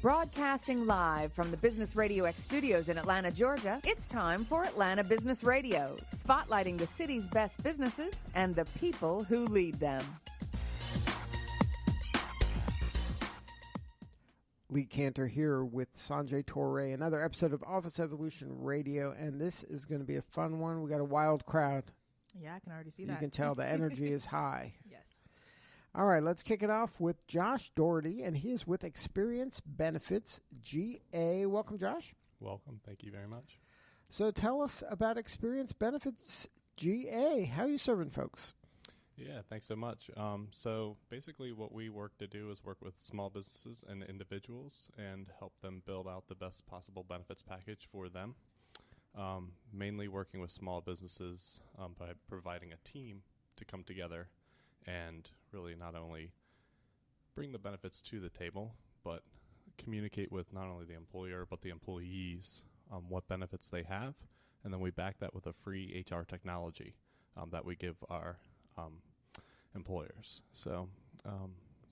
Broadcasting live from the Business Radio X studios in Atlanta, Georgia, it's time for Atlanta Business Radio, spotlighting the city's best businesses and the people who lead them. Lee Cantor here with Sanjay Torre, another episode of Office Evolution Radio, and this is going to be a fun one. We got a wild crowd. Yeah, I can already see that. You can tell the energy is high. Yes. All right, let's kick it off with Josh Dougherty, and he is with Xperience Benefits GA. Welcome, Josh. Welcome. Thank you very much. So tell us about Xperience Benefits GA. How are you serving folks? Yeah, thanks so much. So basically what we work to do is work with small businesses and individuals and help them build out the best possible benefits package for them. Mainly working with small businesses by providing a team to come together and really not only bring the benefits to the table, but communicate with not only the employer, but the employees what benefits they have. And then we back that with a free HR technology that we give our employers. So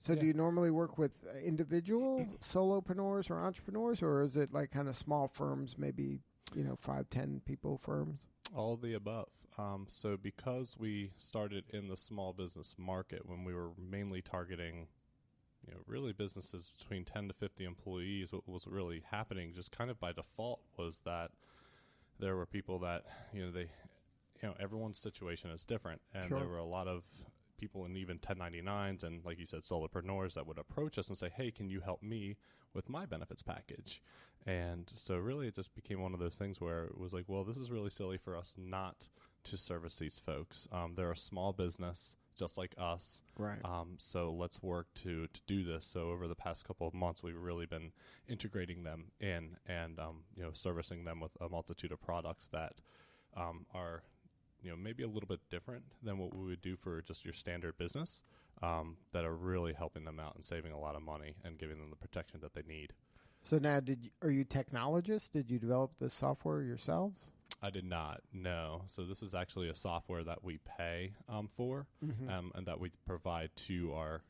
do you normally work with individual solopreneurs or entrepreneurs, or is it like kind of small firms, maybe 5-10 people firms? All of the above. So because we started in the small business market when we were mainly targeting, really businesses between 10 to 50 employees, what was really happening just kind of by default was that there were people that, everyone's situation is different. And Sure. There were a lot of people in even 1099s and, like you said, solopreneurs that would approach us and say, hey, can you help me with my benefits package? And so really it just became one of those things where it was like, well, this is really silly for us not to service these folks. They're a small business just like us. Right. So let's work to do this. So over the past couple of months, we've really been integrating them in and, servicing them with a multitude of products that are maybe a little bit different than what we would do for just your standard business, that are really helping them out and saving a lot of money and giving them the protection that they need. So now, are you technologists? Did you develop the software yourselves? I did not, no. So this is actually a software that we pay for, and that we provide to our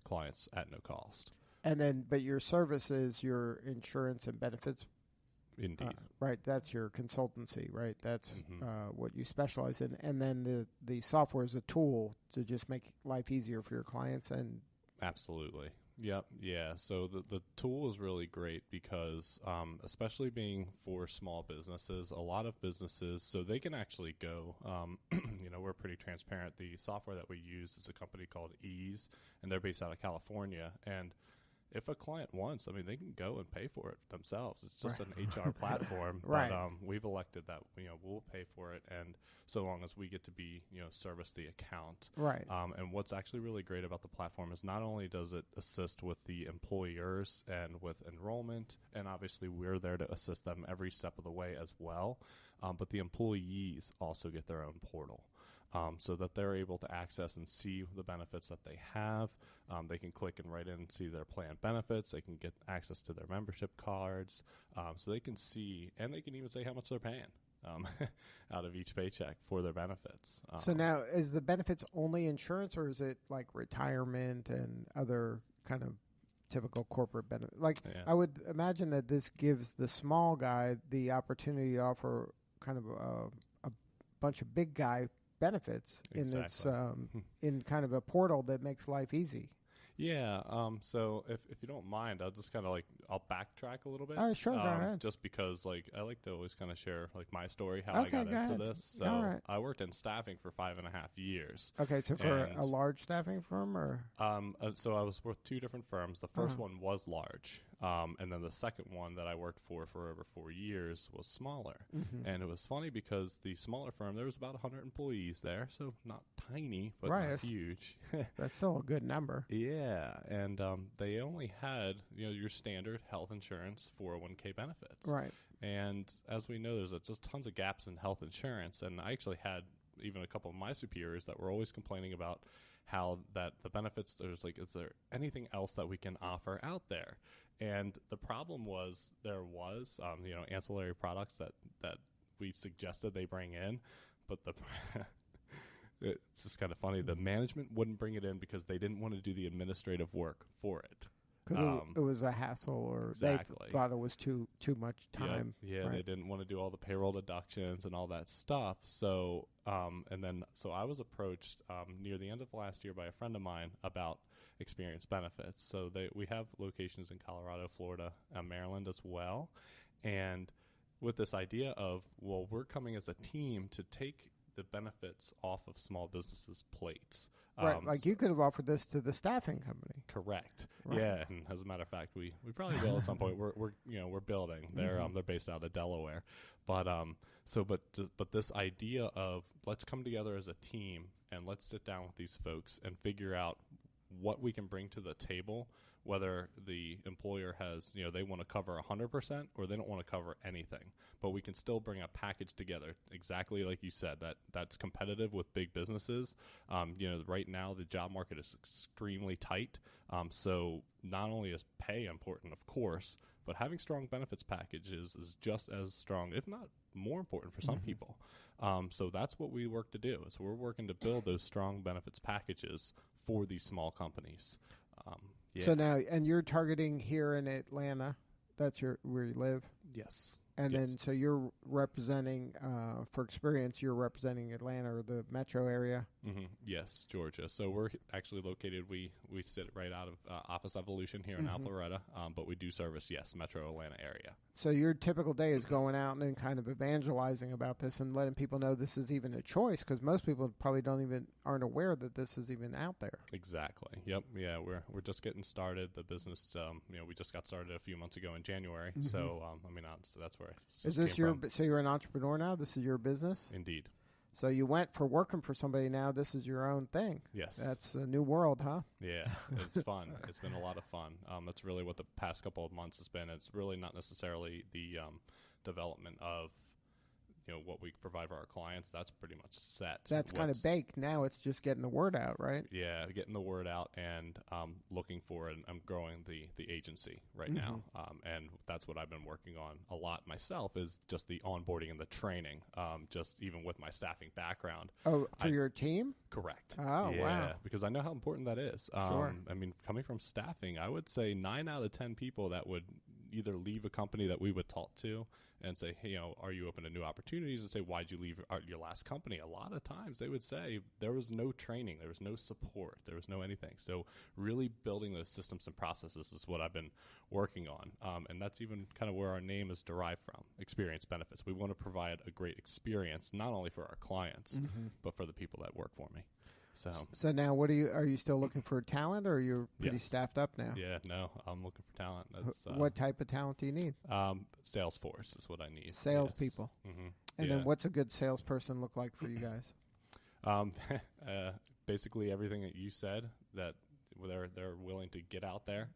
clients at no cost. And then, but your service is your insurance and benefits. Indeed. Right, that's your consultancy, right? That's what you specialize in. And then the software is a tool to just make life easier for your clients. And absolutely. Yep. Yeah. So the tool is really great because, especially being for small businesses, a lot of businesses, so they can actually go, we're pretty transparent. The software that we use is a company called Ease, and they're based out of California. And if a client wants, they can go and pay for it themselves. It's just an HR platform. Right. But we've elected that, we'll pay for it. And so long as we get to be, service the account. Right. And what's actually really great about the platform is not only does it assist with the employers and with enrollment, and obviously we're there to assist them every step of the way as well, but the employees also get their own portal. So that they're able to access and see the benefits that they have. They can click and write in and see their plan benefits. They can get access to their membership cards. So they can see, and they can even say how much they're paying out of each paycheck for their benefits. So now, is the benefits only insurance, or is it like retirement and other kind of typical corporate benefits? I would imagine that this gives the small guy the opportunity to offer kind of a bunch of big guy benefits Exactly. in kind of a portal that makes life easy. Yeah. So if you don't mind, I'll just kind of I'll backtrack a little bit. Sure, go ahead. Just because I like to always kind of share my story, how I got into this. So right. I worked in staffing for 5.5 years. Okay. So for a large staffing firm, or? So I was with two different firms. The first one was large. And then the second one that I worked for over 4 years was smaller. And it was funny because the smaller firm, there was about 100 employees there. So not tiny, but not huge. That's still a good number. Yeah. And they only had, your standard health insurance, 401k benefits. Right. And as we know, there's just tons of gaps in health insurance. And I actually had even a couple of my superiors that were always complaining about how that the benefits, is there anything else that we can offer out there? And the problem was there was, ancillary products that we suggested they bring in, but it's just kind of funny. The management wouldn't bring it in because they didn't want to do the administrative work for it. Because it was a hassle, or exactly. they thought it was too much time. Yeah, right? They didn't want to do all the payroll deductions and all that stuff. So, so I was approached near the end of last year by a friend of mine about Xperience benefits. So we have locations in Colorado, Florida, Maryland as well, and with this idea of, well, we're coming as a team to take the benefits off of small businesses' plates. Right, like you could have offered this to the staffing company. Correct. Right. Yeah, and as a matter of fact, we probably will at some point. We're building. They're based out of Delaware, but this idea of let's come together as a team and let's sit down with these folks and figure out what we can bring to the table, whether the employer has, they want to cover 100% or they don't want to cover anything. But we can still bring a package together, exactly like you said, that's competitive with big businesses. Right now the job market is extremely tight. So not only is pay important, of course, but having strong benefits packages is just as strong, if not more important for some people. So that's what we work to do. So we're working to build those strong benefits packages for these small companies. Yeah. So now, and you're targeting here in Atlanta. That's where you live? Yes. And yes. then, so you're representing, for Xperience, you're representing Atlanta or the metro area? Mm-hmm. Yes, Georgia. So we're actually located, we sit right out of Office Evolution here in Alpharetta, but we do service, metro Atlanta area. So your typical day is going out and then kind of evangelizing about this and letting people know this is even a choice, because most people probably aren't aware that this is even out there. Exactly. Yep. Yeah, we're just getting started. The business, we just got started a few months ago in January. So, so that's where is this so you're an entrepreneur now? This is your business? Indeed. So you went for working for somebody, now this is your own thing. Yes. That's a new world, huh? Yeah, it's fun. It's been a lot of fun. That's really what the past couple of months has been. It's really not necessarily the development of what we provide for our clients. That's pretty much set. That's kind of baked. Now it's just getting the word out, right? Yeah, getting the word out and looking for it. I'm growing the agency right now. And that's what I've been working on a lot myself, is just the onboarding and the training, just even with my staffing background. Oh, for your team? Correct. Oh, yeah, wow. Because I know how important that is. Sure. I mean, coming from staffing, I would say 9 out of 10 people that would either leave a company that we would talk to and say, hey, are you open to new opportunities? And say, why'd you leave your last company? A lot of times they would say there was no training, there was no support, there was no anything. So really building those systems and processes is what I've been working on. And that's even kind of where our name is derived from, Xperience Benefits. We want to provide a great experience, not only for our clients, but for the people that work for me. So now what are you still looking for talent, or you're pretty staffed up now? Yeah, no, I'm looking for talent. What type of talent do you need? Salesforce is what I need. Salespeople. Yes. And then what's a good salesperson look like for you guys? Basically everything that you said, that they're willing to get out there,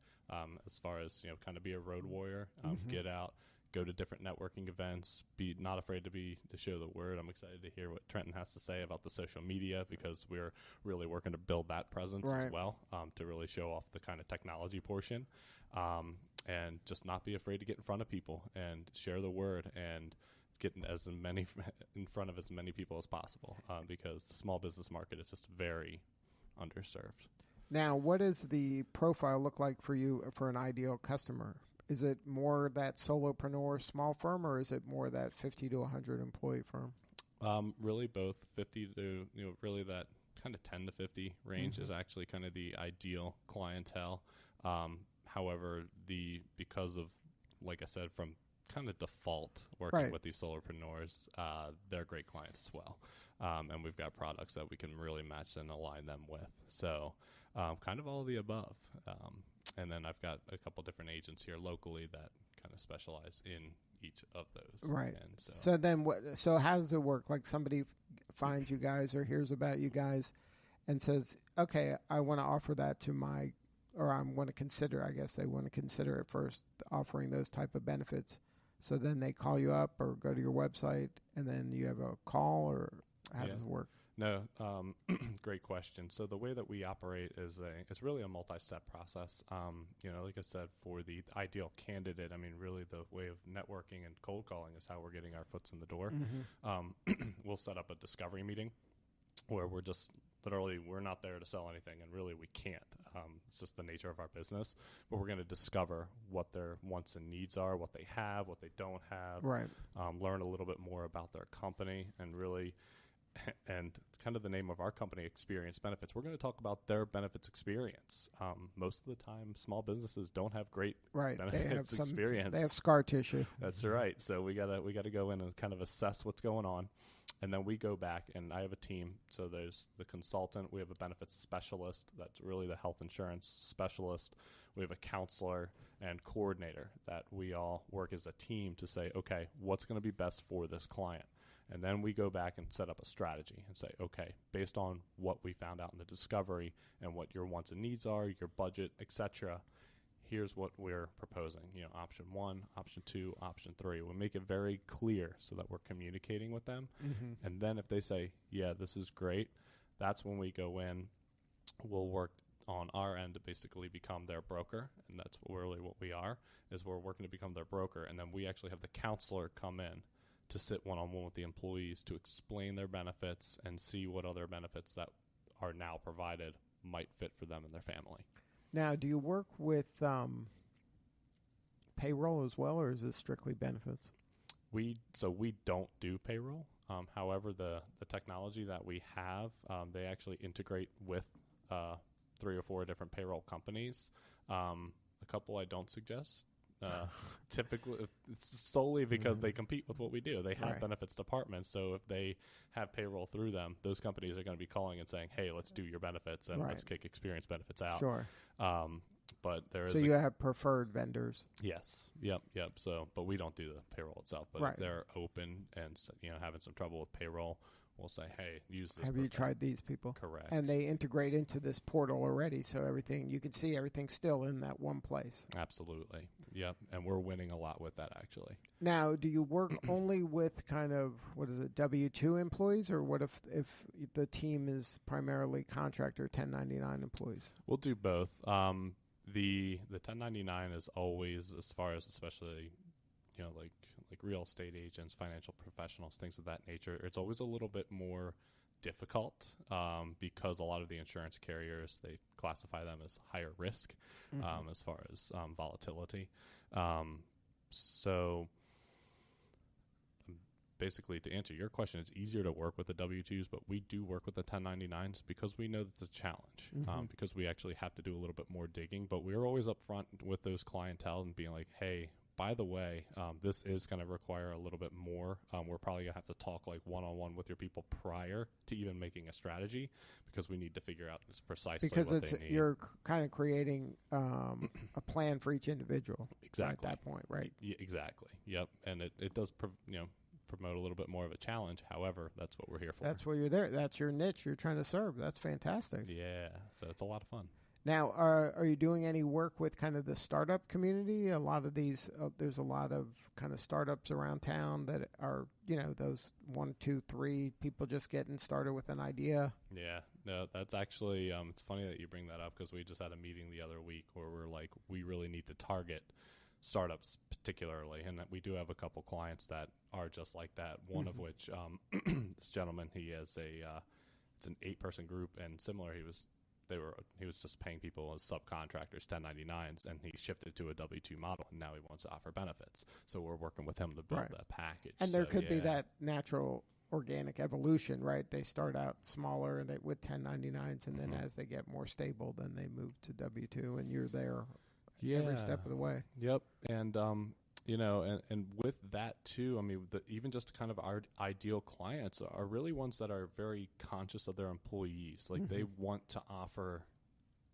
as far as, kind of be a road warrior, get out, go to different networking events, be not afraid to show the word. I'm excited to hear what Trenton has to say about the social media, because we're really working to build that presence as well, to really show off the kind of technology portion, and just not be afraid to get in front of people and share the word and get in front of as many people as possible, because the small business market is just very underserved. Now, what does the profile look like for you for an ideal customer? Is it more that solopreneur small firm, or is it more that 50 to 100 employee firm? Really both. 50 to, really that kind of 10 to 50 range is actually kind of the ideal clientele. However, because of, like I said, from kind of default working with these solopreneurs, they're great clients as well. And we've got products that we can really match and align them with. So kind of all of the above. And then I've got a couple different agents here locally that kind of specialize in each of those. Right. And so then so how does it work? Like somebody finds you guys or hears about you guys and says, okay, I want to offer that to or I want to consider, I guess they want to consider at first offering those type of benefits. So then they call you up or go to your website, and then you have a call, or how does it work? No, great question. So the way that we operate is it's really a multi-step process. Like I said, for the ideal candidate, I mean, really the way of networking and cold calling is how we're getting our foots in the door. We'll set up a discovery meeting where we're just literally, we're not there to sell anything, and really we can't. It's just the nature of our business. But we're going to discover what their wants and needs are, what they have, what they don't have. Right. Learn a little bit more about their company, and really, and kind of the name of our company, Xperience Benefits. We're going to talk about their benefits experience. Most of the time, small businesses don't have great benefits experience. They have scar tissue. That's right. So we gotta go in and kind of assess what's going on. And then we go back, and I have a team. So there's the consultant. We have a benefits specialist. That's really the health insurance specialist. We have a counselor and coordinator that we all work as a team to say, okay, what's going to be best for this client? And then we go back and set up a strategy and say, okay, based on what we found out in the discovery and what your wants and needs are, your budget, etc., here's what we're proposing. Option 1, option 2, option 3. We'll make it very clear so that we're communicating with them. Mm-hmm. And then if they say, yeah, this is great, that's when we go in. We'll work on our end to basically become their broker. And that's really what we are, is we're working to become their broker. And then we actually have the counselor come in to sit one-on-one with the employees to explain their benefits and see what other benefits that are now provided might fit for them and their family. Now, do you work with payroll as well, or is this strictly benefits? We don't do payroll. However, the technology that we have, they actually integrate with 3 or 4 different payroll companies. A couple I don't suggest. Typically, it's solely because they compete with what we do. They have benefits departments, so if they have payroll through them, those companies are going to be calling and saying, "Hey, let's do your benefits and let's kick Xperience Benefits out." Sure. But there is. So you have preferred vendors. Yes. Yep. So, but we don't do the payroll itself. But if they're open and having some trouble with payroll, we'll say, hey, use this. Have you tried these people? Correct. And they integrate into this portal already, so you can see everything's still in that one place. Absolutely. Yep. And we're winning a lot with that, actually. Now, do you work only with kind of, W-2 employees, or what if the team is primarily contractor 1099 employees? We'll do both. The 1099 is always, as far as especially, like real estate agents, financial professionals, things of that nature, it's always a little bit more difficult because a lot of the insurance carriers, they classify them as higher risk as far as volatility. So basically, to answer your question, it's easier to work with the W-2s, but we do work with the 1099s because we know that's a challenge, because we actually have to do a little bit more digging. But we're always upfront with those clientele and being like, hey, by the way, this is going to require a little bit more. We're probably going to have to talk like one-on-one with your people prior to even making a strategy, because we need to figure out precisely what they need. You're kind of creating a plan for each individual. Exactly. At that point, right? Yeah, exactly. Yep. And it does promote a little bit more of a challenge. However, that's what we're here for. That's why you're there. That's your niche you're trying to serve. That's fantastic. Yeah. So it's a lot of fun. Now, are you doing any work with kind of the startup community? A lot of these, there's a lot of kind of startups around town that are, those 1, 2, 3 people just getting started with an idea. Yeah, no, that's actually, it's funny that you bring that up, because we just had a meeting the other week where we're like, we really need to target startups particularly, and that we do have a couple clients that are just like that. One of which, this gentleman, he has it's an 8-person group, and similar, he was just paying people as subcontractors, 1099s, and he shifted to a W-2 model, and now he wants to offer benefits. So we're working with him to build that package. And there could be that natural organic evolution, right? They start out smaller with 1099s, and then as they get more stable, then they move to W-2, and you're there every step of the way. Yep. And and with that too, I mean, even just kind of our ideal clients are really ones that are very conscious of their employees. Like they want to offer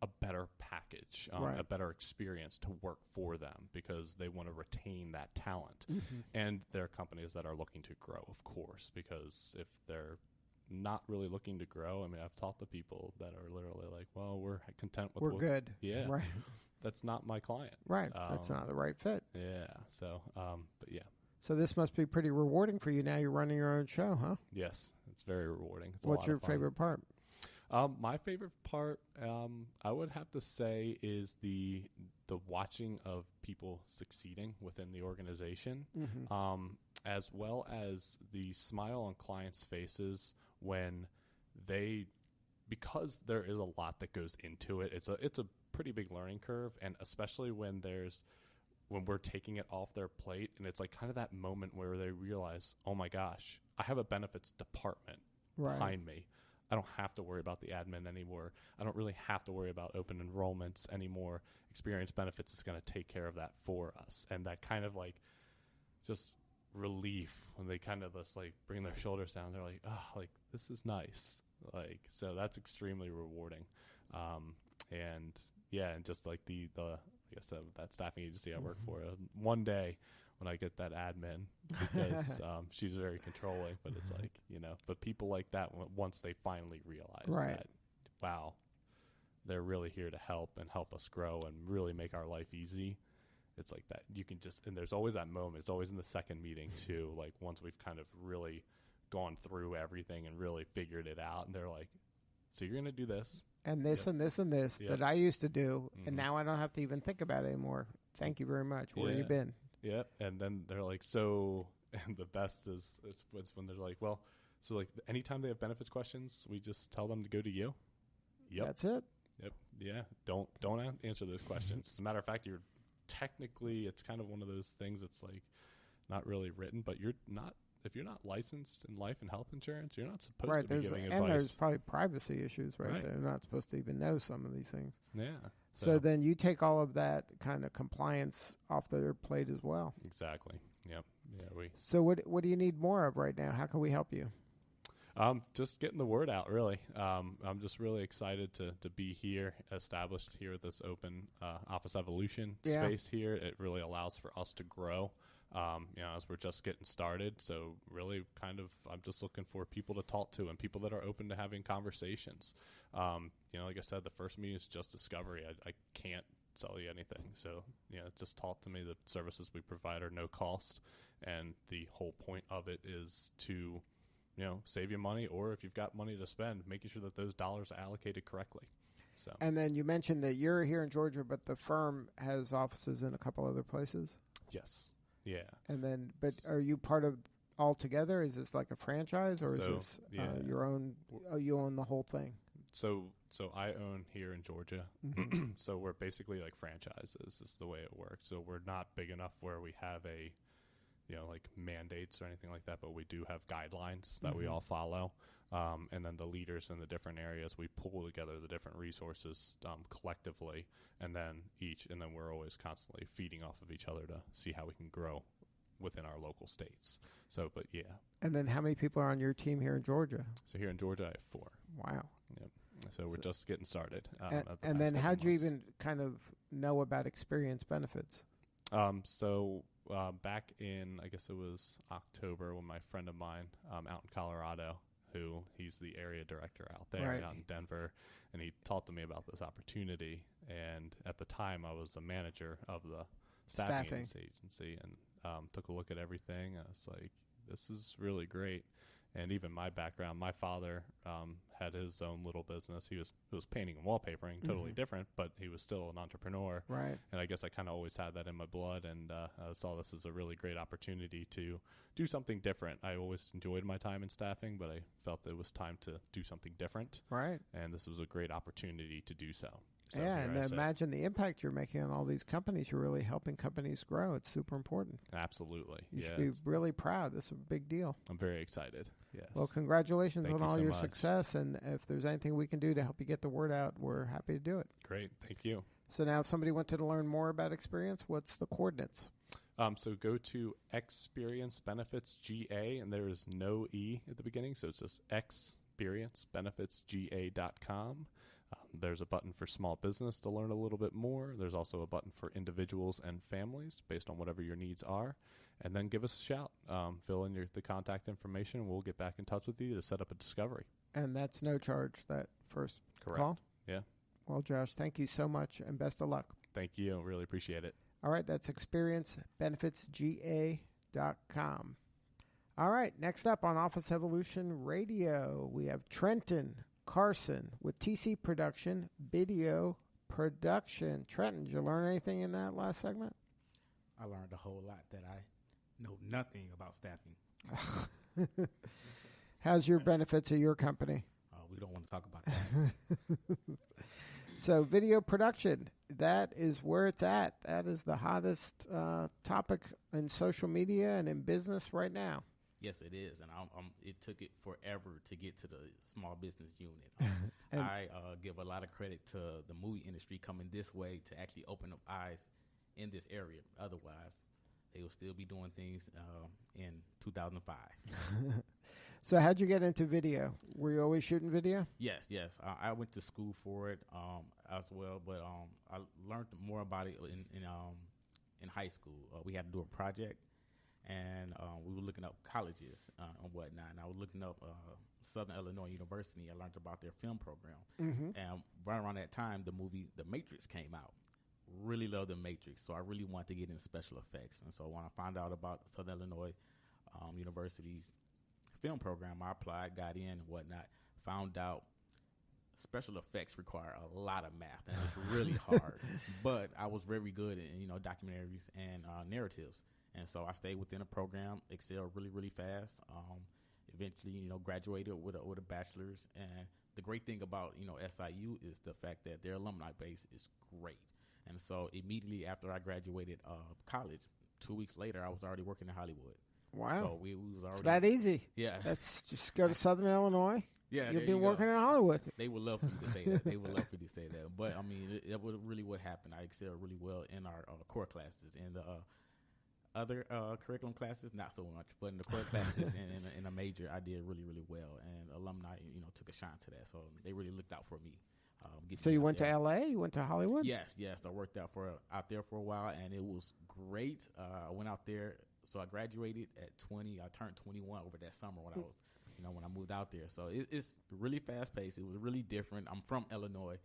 a better package, a better experience to work for them, because they want to retain that talent. And they're companies that are looking to grow, of course, because if they're not really looking to grow, I mean, I've talked to people that are literally like, well, we're content with we're good. Yeah. Right. That's not my client. Right. That's not the right fit. Yeah. So, but yeah. So this must be pretty rewarding for you. Now you're running your own show, huh? Yes. It's very rewarding. It's What's your favorite part? My favorite part, I would have to say, is the watching of people succeeding within the organization, as well as the smile on clients' faces when they because there is a lot that goes into it, it's a pretty big learning curve, and especially when we're taking it off their plate, and it's like kind of that moment where they realize, oh my gosh, I have a benefits department behind me. I don't have to worry about the admin anymore. I don't really have to worry about open enrollments anymore. Xperience Benefits is going to take care of that for us. And that kind of like just relief when they kind of just like bring their shoulders down. They're like, oh, like this is nice. Like, so that's extremely rewarding. And yeah, and just like the like I said, that staffing agency I work for, one day when I get that admin, because she's very controlling, but it's like, but people like that, once they finally realize that, wow, they're really here to help and help us grow and really make our life easy. It's like that. You can just, and there's always that moment. It's always in the second meeting too. Like once we've kind of really gone through everything and really figured it out, and they're like, so you're going to do this. And this and this and this that I used to do, and now I don't have to even think about it anymore. Thank you very much. Where have you been? Yep. And then they're like, so, and the best is when they're like, well, so like anytime they have benefits questions, we just tell them to go to you. Yep. That's it. Yep. Yeah. Don't answer those questions. As a matter of fact, you're technically, it's kind of one of those things that's like not really written, but if you're not licensed in life and health insurance, you're not supposed to be giving advice. And there's probably privacy issues, right? They're not supposed to even know some of these things. Yeah. So then you take all of that kind of compliance off their plate as well. Exactly. Yep. Yeah. So what do you need more of right now? How can we help you? Just getting the word out, really. I'm just really excited to be here, established here at this open Office Evolution space here. It really allows for us to grow. As we're just getting started. So really kind of, I'm just looking for people to talk to and people that are open to having conversations. Like I said, the first meeting is just discovery. I can't sell you anything. So, just talk to me. The services we provide are no cost. And the whole point of it is to, save you money, or if you've got money to spend, making sure that those dollars are allocated correctly. So. And then you mentioned that you're here in Georgia, but the firm has offices in a couple other places? Yes. Yeah. And then, but are you part of all together? Is this like a franchise, or is this your own? You own the whole thing. So I own here in Georgia. So we're basically like franchises is the way it works. So we're not big enough where we have a, like mandates or anything like that, but we do have guidelines that we all follow. And then the leaders in the different areas, we pull together the different resources collectively, and then we're always constantly feeding off of each other to see how we can grow within our local states. So, but yeah. And then how many people are on your team here in Georgia? So here in Georgia, I have 4. Wow. Yep. So we're just getting started. And then how'd you even kind of know about Xperience Benefits? Back in, I guess it was October, when my friend of mine out in Colorado, he's the area director out there out in Denver, and he talked to me about this opportunity. And at the time, I was the manager of the staffing agency, and took a look at everything. I was like, this is really great. And even my background, my father had his own little business. He was painting and wallpapering, totally different, but he was still an entrepreneur. Right. And I guess I kind of always had that in my blood, and I saw this as a really great opportunity to do something different. I always enjoyed my time in staffing, but I felt it was time to do something different. Right. And this was a great opportunity to do so. So and imagine the impact you're making on all these companies. You're really helping companies grow. It's super important. Absolutely. You should be really proud. This is a big deal. I'm very excited. Yes. Well, congratulations on all your success. And if there's anything we can do to help you get the word out, we're happy to do it. Great. Thank you. So now if somebody wanted to learn more about Xperience, what's the coordinates? So go to Xperience Benefits GA, and there is no E at the beginning, so it's just XperienceBenefitsGA.com. There's a button for small business to learn a little bit more. There's also a button for individuals and families based on whatever your needs are. And then give us a shout. Fill in the contact information, and we'll get back in touch with you to set up a discovery. And that's no charge, that first call? Yeah. Well, Josh, thank you so much, and best of luck. Thank you. Really appreciate it. All right, that's XperienceBenefitsGA.com. All right, next up on Office Evolution Radio, we have Trenton, Carson with TC Production, Video Production. Trenton, did you learn anything in that last segment? I learned a whole lot that I know nothing about staffing. How's your benefits of your company? we don't want to talk about that. So video production, that is where it's at. That is the hottest topic in social media and in business right now. Yes, it is, and it took it forever to get to the small business unit. I give a lot of credit to the movie industry coming this way to actually open up eyes in this area. Otherwise, they will still be doing things in 2005. So how'd you get into video? Were you always shooting video? Yes. I went to school for it as well, but I learned more about it in high school. We had to do a project, and we were looking up colleges and whatnot. And I was looking up Southern Illinois University. I learned about their film program. Mm-hmm. And right around that time, the movie The Matrix came out. Really loved The Matrix, so I really wanted to get into special effects. And so when I found out about Southern Illinois University's film program, I applied, got in and whatnot, found out special effects require a lot of math, and it's really hard. But I was very good in documentaries and narratives. And so I stayed within the program, excelled really, really fast. Eventually, graduated with a bachelor's. And the great thing about, SIU is the fact that their alumni base is great. And so immediately after I graduated college, 2 weeks later, I was already working in Hollywood. Wow. So we was already. It's that easy. Yeah. That's just go to Southern Illinois. Yeah. You'll be working in Hollywood. They would love for you to say that. They would love for you to say that. But, I mean, it was really what happened. I excelled really well in our core classes. And the other curriculum classes, not so much. But in the core classes and in a major, I did really, really well. And alumni, took a shine to that. So they really looked out for me. So you went to L.A.? You went to Hollywood? Yes. I worked out there for a while, and it was great. I went out there. So I graduated at 20. I turned 21 over that summer when I was, when I moved out there. So it's really fast paced. It was really different. I'm from Illinois,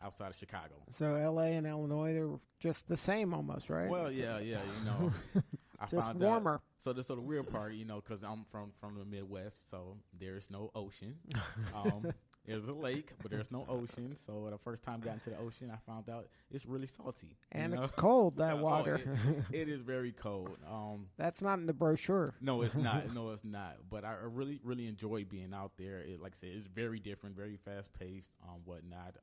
outside of Chicago. So L.A. and Illinois, they're just the same almost, right? Well, yeah. I just found warmer. Out, so the weird part, because I'm from the Midwest, so there's no ocean. There's a lake, but there's no ocean. So the first time I got into the ocean, I found out it's really salty. And cold, that Oh, water. it is very cold. That's not in the brochure. No, it's not. But I really, really enjoy being out there. Like I said, it's very different, very fast-paced, whatnot.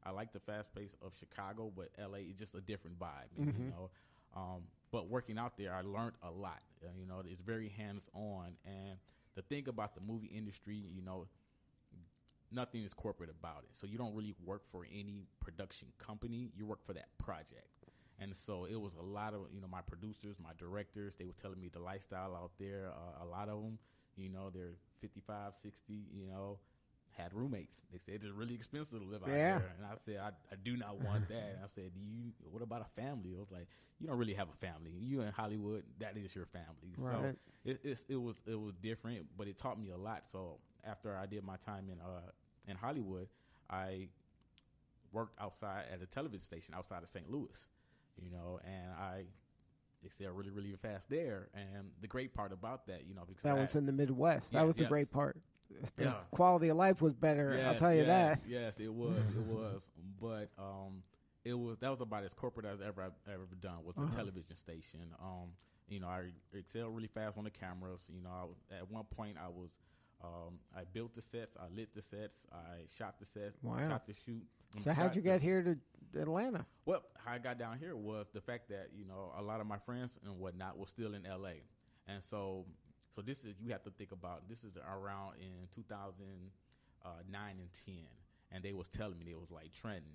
I like the fast pace of Chicago, but L.A. is just a different vibe, Mm-hmm. But working out there, I learned a lot. It's very hands-on. And the thing about the movie industry, nothing is corporate about it. So you don't really work for any production company. You work for that project. And so it was a lot of, my producers, my directors, they were telling me the lifestyle out there. A lot of them, they're 55, 60, had roommates. They said it's really expensive to live out there. And I said, I do not want that. And I said, what about a family? I was like, you don't really have a family. You in Hollywood, that is your family. Right. So it was different, but it taught me a lot. So after I did my time in Hollywood, I worked outside at a television station outside of St. Louis, and I excelled really, really fast there. And the great part about that, because that was in the Midwest. That was the great part. The Yeah. quality of life was better. I'll tell you that. Yes, it was. It was. But that was about as corporate as I've ever done, was a television station. I excelled really fast on the cameras. At one point I built the sets, I lit the sets, I shot the sets, shot the shoot. So how'd you get here to Atlanta? Well, how I got down here was the fact that, a lot of my friends and whatnot were still in L.A. And so this is, you have to think about, this is around in 2009 and 10. And they was telling me, they was like, Trenton,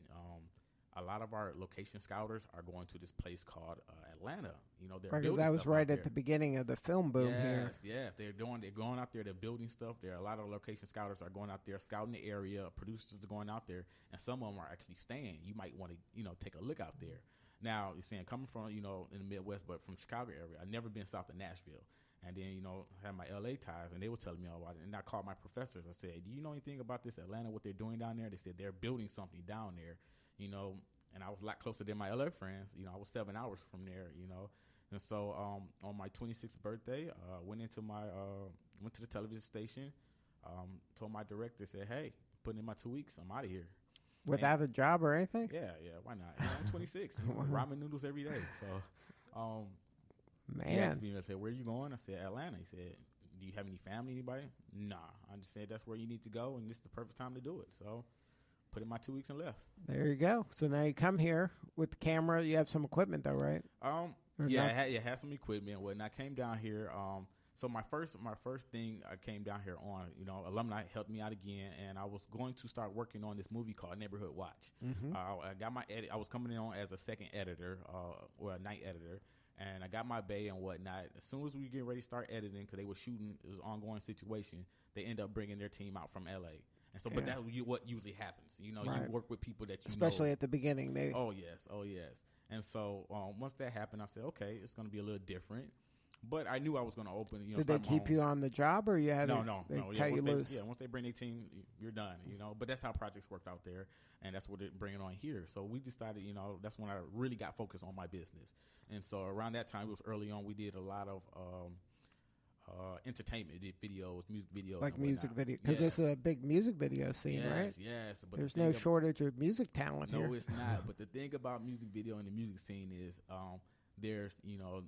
a lot of our location scouters are going to this place called Atlanta. That was right at the beginning of the film boom here. Yes, they're going out there, they're building stuff. There are a lot of location scouters are going out there, scouting the area. Producers are going out there, and some of them are actually staying. You might want to, take a look out there. Now, you're saying coming from, in the Midwest, but from Chicago area, I've never been south of Nashville. And then, had my L.A. ties, and they were telling me all about it. And I called my professors. I said, do you know anything about this Atlanta, what they're doing down there? They said they're building something down there, and I was a lot closer than my L.A. friends. I was 7 hours from there, And so on my 26th birthday, went to the television station, told my director, said, hey, putting in my 2 weeks, I'm out of here. Without a job or anything? Yeah, why not? I'm 26. Ramen noodles every day. So, man. he asked me, I said, where are you going? I said, Atlanta. He said, do you have any family, anybody? Nah. I just said that's where you need to go, and this is the perfect time to do it. So put in my 2 weeks and left. There you go. So now you come here with the camera. You have some equipment, though, right? Yeah, I had some equipment and whatnot. I came down here. So my first thing I came down here on, alumni helped me out again, and I was going to start working on this movie called Neighborhood Watch. Mm-hmm. I got my edit. I was coming in on as a second editor, or a night editor, and I got my bay and whatnot. As soon as we get ready to start editing, because they were shooting, it was an ongoing situation, they end up bringing their team out from L.A. And so, but that's what usually happens. You work with people that you especially know. At the beginning. Oh, yes. And so once that happened, I said, okay, it's going to be a little different. But I knew I was going to open. Did they keep you on the job, or you had no? Cut you loose? Yeah, once they bring their team, you're done. But that's how projects worked out there, and that's what they're bringing on here. So we decided, that's when I really got focused on my business. And so around that time, it was early on. We did a lot of entertainment, did videos, music videos, like music video, because this is a big music video scene, right? Yes, but there's no shortage of music talent here. No, it's not. But the thing about music video and the music scene is, there's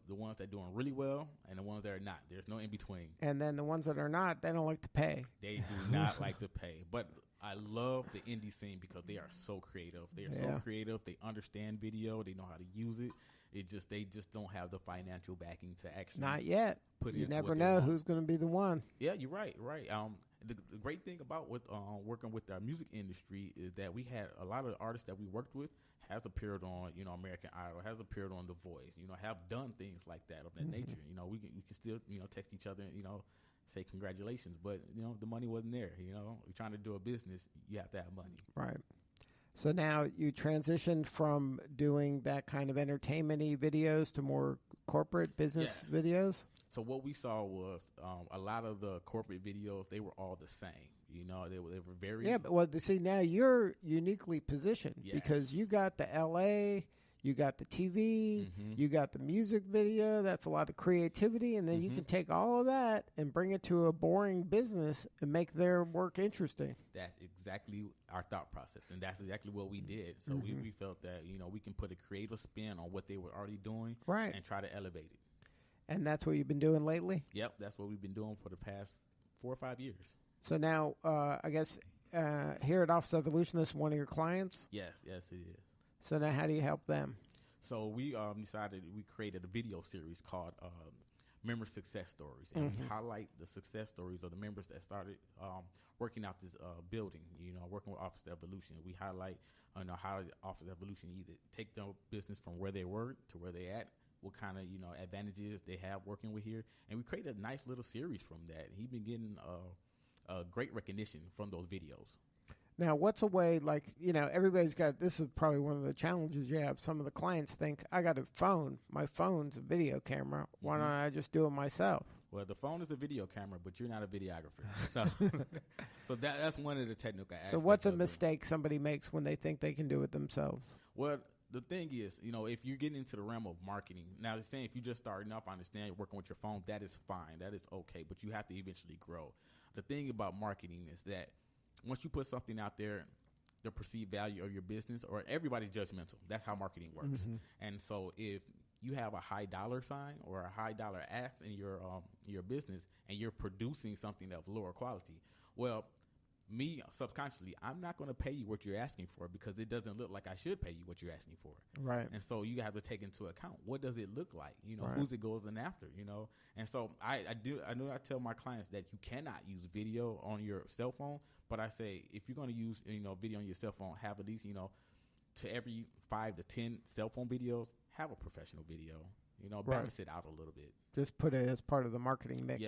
the ones that are doing really well and the ones that are not. There's no in between. And then the ones that are not, they don't like to pay. They do not like to pay. But I love the indie scene because they are so creative. They are so creative. They understand video. They know how to use it. They just don't have the financial backing to actually. Not yet. You never know who's going to be the one. Yeah, you're right. Right. The great thing about working with our music industry is that we had a lot of artists that we worked with has appeared on American Idol, has appeared on The Voice, have done things like that of that nature. We can still text each other, say congratulations, but the money wasn't there. You're trying to do a business, you have to have money. Right. So now you transitioned from doing that kind of entertainment-y videos to more corporate business videos? So what we saw was a lot of the corporate videos, they were all the same. They were very... Yeah, but see, now you're uniquely positioned because you got the L.A., you got the TV, you got the music video. That's a lot of creativity, and then you can take all of that and bring it to a boring business and make their work interesting. That's exactly our thought process, and that's exactly what we did. So we felt that we can put a creative spin on what they were already doing, right, and try to elevate it. And that's what you've been doing lately? Yep, that's what we've been doing for the past 4 or 5 years. So now, I guess here at Office Evolution, this is one of your clients? Yes, it is. So now how do you help them? So we decided we created a video series called Member Success Stories. And we highlight the success stories of the members that started working out this building, working with Office Evolution. We highlight how Office Evolution either take their business from where they were to where they at, what kind of advantages they have working with here. And we created a nice little series from that. He's been getting great recognition from those videos. Now, what's a way, everybody's got, this is probably one of the challenges you have. Some of the clients think, I got a phone. My phone's a video camera. Why don't I just do it myself? Well, the phone is a video camera, but you're not a videographer. So that's one of the technical aspects. So what's a mistake somebody makes when they think they can do it themselves? Well, the thing is, if you're getting into the realm of marketing, now they're saying if you're just starting up, I understand you're working with your phone, that is fine. That is okay, but you have to eventually grow. The thing about marketing is that once you put something out there, the perceived value of your business, or everybody's judgmental. That's how marketing works. And so if you have a high dollar sign or a high dollar ask in your business and you're producing something of lower quality, well, me subconsciously, I'm not going to pay you what you're asking for because it doesn't look like I should pay you what you're asking for. Right. And so you have to take into account, what does it look like? Who's it goes in after, And so I tell my clients that you cannot use video on your cell phone, but I say if you're going to use, video on your cell phone, have at least, to every 5 to 10 cell phone videos, have a professional video, balance it out a little bit. Just put it as part of the marketing mix.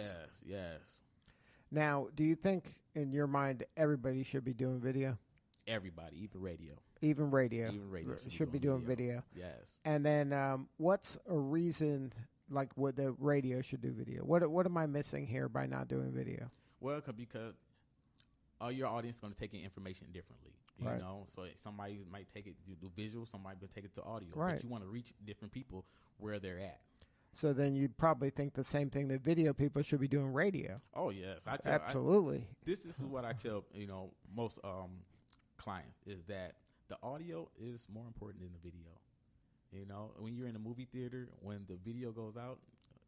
Yes. Now, do you think, in your mind, everybody should be doing video? Everybody, even radio. Even radio should be doing video. Yes. And then what's a reason, what the radio should do video? What am I missing here by not doing video? Well, because your audience is going to take in information differently. You know, so somebody might take it to visual, somebody might take it to audio. Right. But you want to reach different people where they're at. So then you'd probably think the same thing that video people should be doing radio. Oh, yes. Absolutely. This is what I tell, most clients is that the audio is more important than the video. When you're in a movie theater, when the video goes out,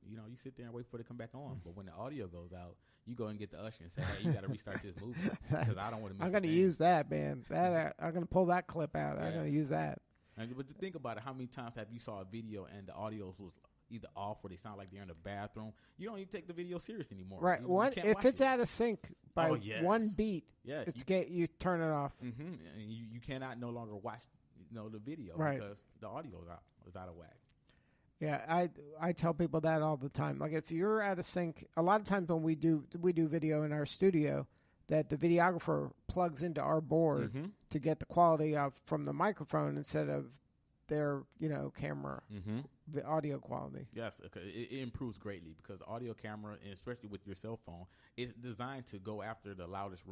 You know, you sit there and wait for it to come back on. But when the audio goes out, you go and get the usher and say, hey, you got to restart this movie because I don't want to miss I'm going to use that, man. I'm going to pull that clip out. Yes. I'm going to use that. But to think about it, how many times have you saw a video and the audio was either off or they sound like they're in the bathroom? You don't even take the video serious anymore. Right. If it's out of sync by one beat, you turn it off. Mm-hmm. And you cannot no longer watch the video because the audio is out of whack. Yeah, I tell people that all the time. Like if you're out of sync, a lot of times when we do video in our studio, that the videographer plugs into our board to get the quality from the microphone instead of their camera, the audio quality. Yes, it improves greatly because audio camera, and especially with your cell phone, it's designed to go after the loudest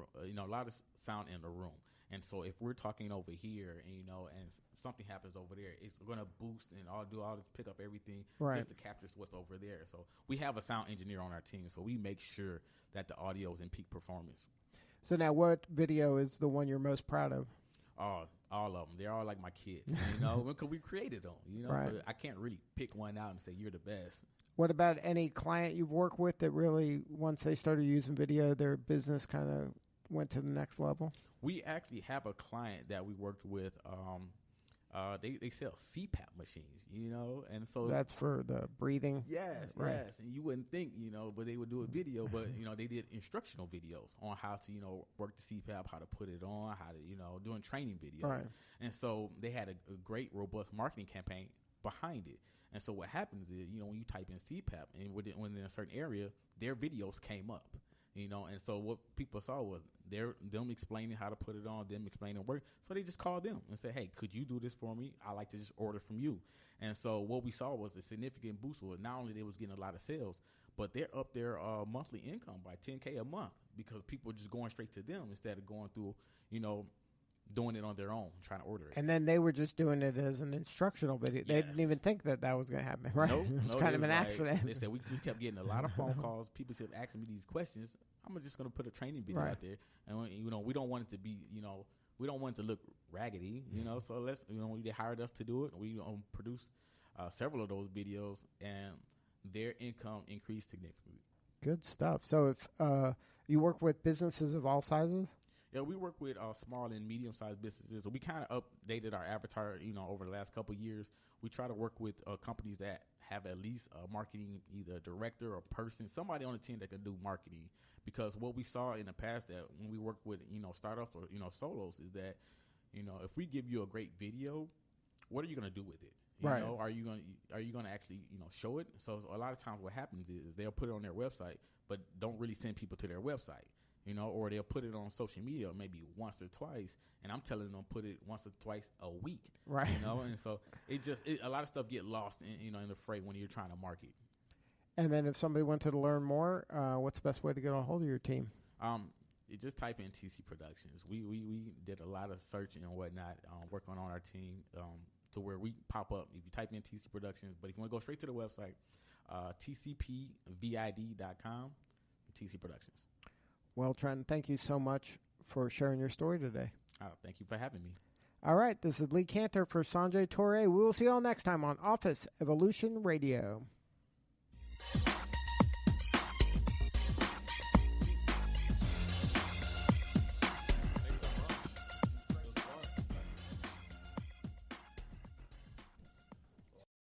sound in the room. And so if we're talking over here, and something happens over there, it's going to boost and do all this, pick up everything just to capture what's over there. So we have a sound engineer on our team, so we make sure that the audio is in peak performance. So now, what video is the one you're most proud of? All of them. They're all like my kids, because we created them. So I can't really pick one out and say you're the best. What about any client you've worked with that really, once they started using video, their business kind of went to the next level? We actually have a client that we worked with. They sell CPAP machines, and so that's for the breathing. Yes, yes. And you wouldn't think, but they would do a video, but they did instructional videos on how to, work the CPAP, how to put it on, how to, doing training videos. Right. And so they had a great, robust marketing campaign behind it. And so what happens is, when you type in CPAP and when in a certain area, their videos came up. And so what people saw was them explaining how to put it on, them explaining work. So they just called them and said, hey, could you do this for me? I like to just order from you. And so what we saw was the significant boost was not only they was getting a lot of sales, but they're up their monthly income by $10K a month because people are just going straight to them instead of going through, doing it on their own, trying to order it. And then they were just doing it as an instructional video. They didn't even think that was going to happen, right? Nope, it was kind of an accident. They said we just kept getting a lot of phone calls. People kept asking me these questions. I'm just going to put a training video out there. And, we don't want it to be, we don't want it to look raggedy, so let's, they hired us to do it. We produced several of those videos, and their income increased significantly. Good stuff. So if you work with businesses of all sizes? Yeah, we work with small and medium-sized businesses. So we kind of updated our avatar, over the last couple of years. We try to work with companies that have at least a marketing, either director or person, somebody on the team that can do marketing. Because what we saw in the past that when we work with, startups or, solos is that, if we give you a great video, what are you going to do with it? Are you going to actually, show it? So a lot of times what happens is they'll put it on their website, but don't really send people to their website. Or they'll put it on social media maybe once or twice, and I'm telling them put it once or twice a week, right? And so a lot of stuff get lost in the fray when you're trying to market. And then if somebody wanted to learn more, what's the best way to get a hold of your team? You just type in TC Productions. We did a lot of searching and whatnot, working on our team to where we pop up if you type in TC Productions. But if you want to go straight to the website, tcpvid.com, TC Productions. Well, Trenton, thank you so much for sharing your story today. Thank you for having me. All right, this is Lee Cantor for Sanjay Torre. We will see you all next time on Office Evolution Radio.